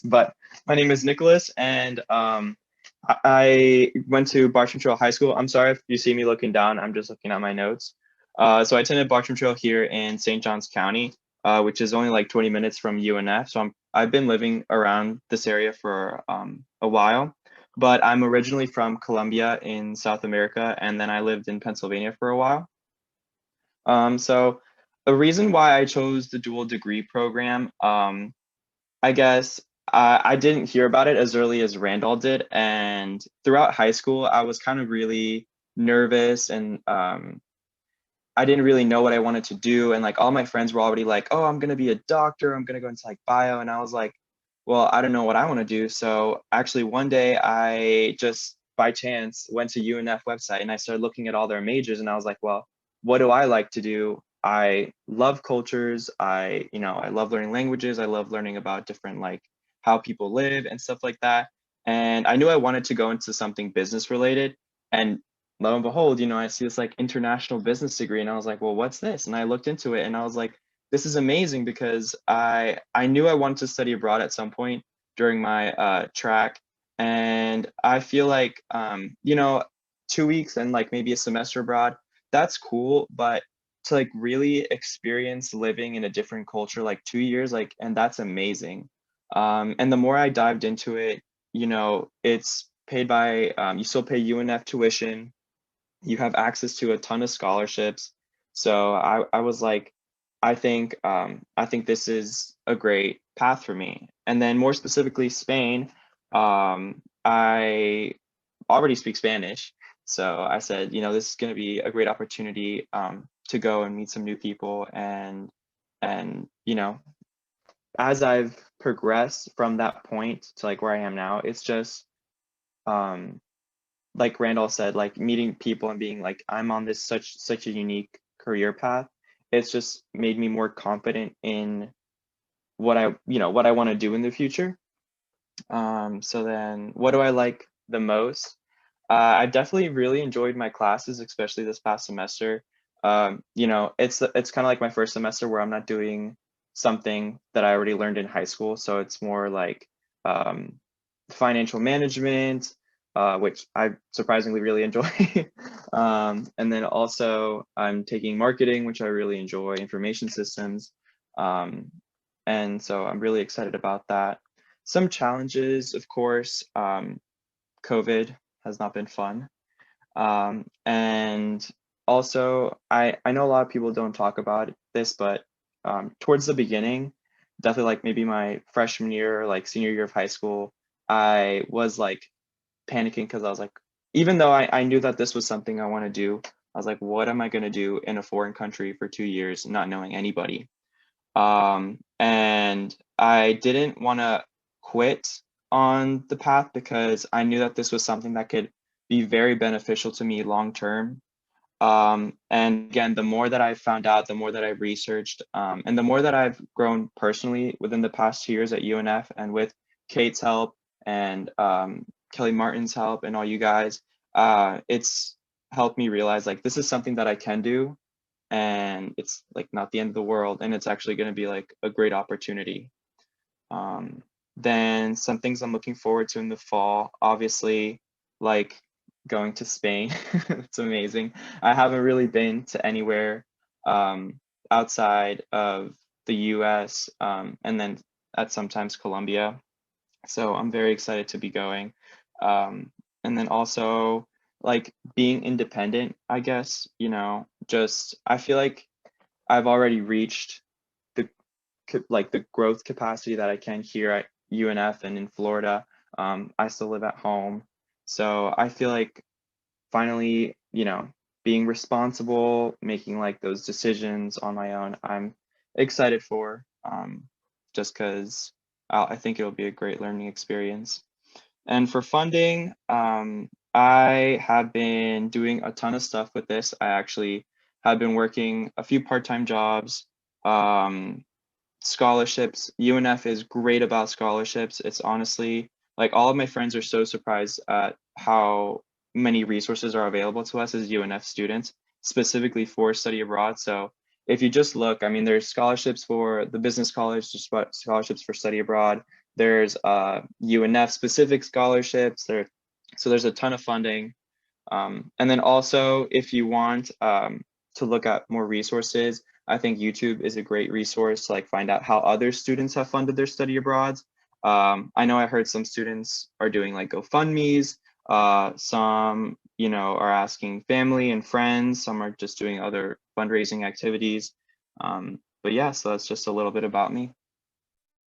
But my name is Nicholas, and I went to Bartram Trail High School. I'm sorry if you see me looking down. I'm just looking at my notes. So I attended Bartram Trail here in St. Johns County, which is only like 20 minutes from UNF. So I've been living around this area for a while, but I'm originally from Colombia in South America, and then I lived in Pennsylvania for a while. So a reason why I chose the dual degree program, I guess I didn't hear about it as early as Randall did. And throughout high school, I was kind of really nervous and I didn't really know what I wanted to do. And like all my friends were already like, oh, I'm going to be a doctor. I'm going to go into like bio. And I was like, well, I don't know what I want to do. So actually, one day I just by chance went to UNF website and I started looking at all their majors. And I was like, well, what do I like to do? I love cultures. I love learning languages. I love learning about different like how people live and stuff like that. And I knew I wanted to go into something business related. And lo and behold, I see this like international business degree, and I was like, well, what's this? And I looked into it, and I was like, this is amazing because I knew I wanted to study abroad at some point during my track, and I feel like 2 weeks and like maybe a semester abroad, that's cool, but to like really experience living in a different culture, like 2 years, like, and that's amazing. And the more I dived into it, it's paid by you still pay UNF tuition, you have access to a ton of scholarships. So I was like, I think this is a great path for me. And then more specifically, Spain, I already speak Spanish. So I said, this is going to be a great opportunity to go and meet some new people. And as I've progressed from that point to like where I am now, it's just um, like Randall said, like meeting people and being like, I'm on this such a unique career path. It's just made me more confident in what I want to do in the future. So then what do I like the most? I definitely really enjoyed my classes, especially this past semester. It's kind of like my first semester where I'm not doing something that I already learned in high school. So it's more like um, financial management, which I surprisingly really enjoy. And then also I'm taking marketing, which I really enjoy, information systems. Um, and so I'm really excited about that. Some challenges, of course, COVID has not been fun. And also, I know a lot of people don't talk about this, but towards the beginning, definitely like maybe my freshman year, like senior year of high school, I was like panicking because I was like, even though I knew that this was something I want to do, I was like, what am I going to do in a foreign country for 2 years, not knowing anybody? And I didn't want to quit on the path because I knew that this was something that could be very beneficial to me long term. And again, the more that I've found out, the more that I've researched, and the more that I've grown personally within the past 2 years at UNF and with Kate's help and Kelly Martin's help and all you guys, it's helped me realize like this is something that I can do and it's like not the end of the world and it's actually going to be like a great opportunity. um, then some things I'm looking forward to in the fall, obviously, like going to Spain. It's amazing. I haven't really been to anywhere um, outside of the US, and then at sometimes Colombia, so I'm very excited to be going. And then also like being independent, I guess, just I feel like I've already reached the like the growth capacity that I can here at UNF and in Florida. I still live at home. So I feel like finally, being responsible, making like those decisions on my own, I'm excited for just because I think it'll be a great learning experience. And for funding, I have been doing a ton of stuff with this. I actually have been working a few part-time jobs, um, scholarships. UNF is great about scholarships. It's honestly like all of my friends are so surprised at how many resources are available to us as UNF students, specifically for study abroad. So if you just look, I mean, there's scholarships for the business college, just scholarships for study abroad. There's UNF specific scholarships. So there's a ton of funding. And then also, if you want to look at more resources, I think YouTube is a great resource to like find out how other students have funded their study abroads. I know I heard some students are doing like GoFundMe's, some, are asking family and friends, some are just doing other fundraising activities. But yeah, so that's just a little bit about me.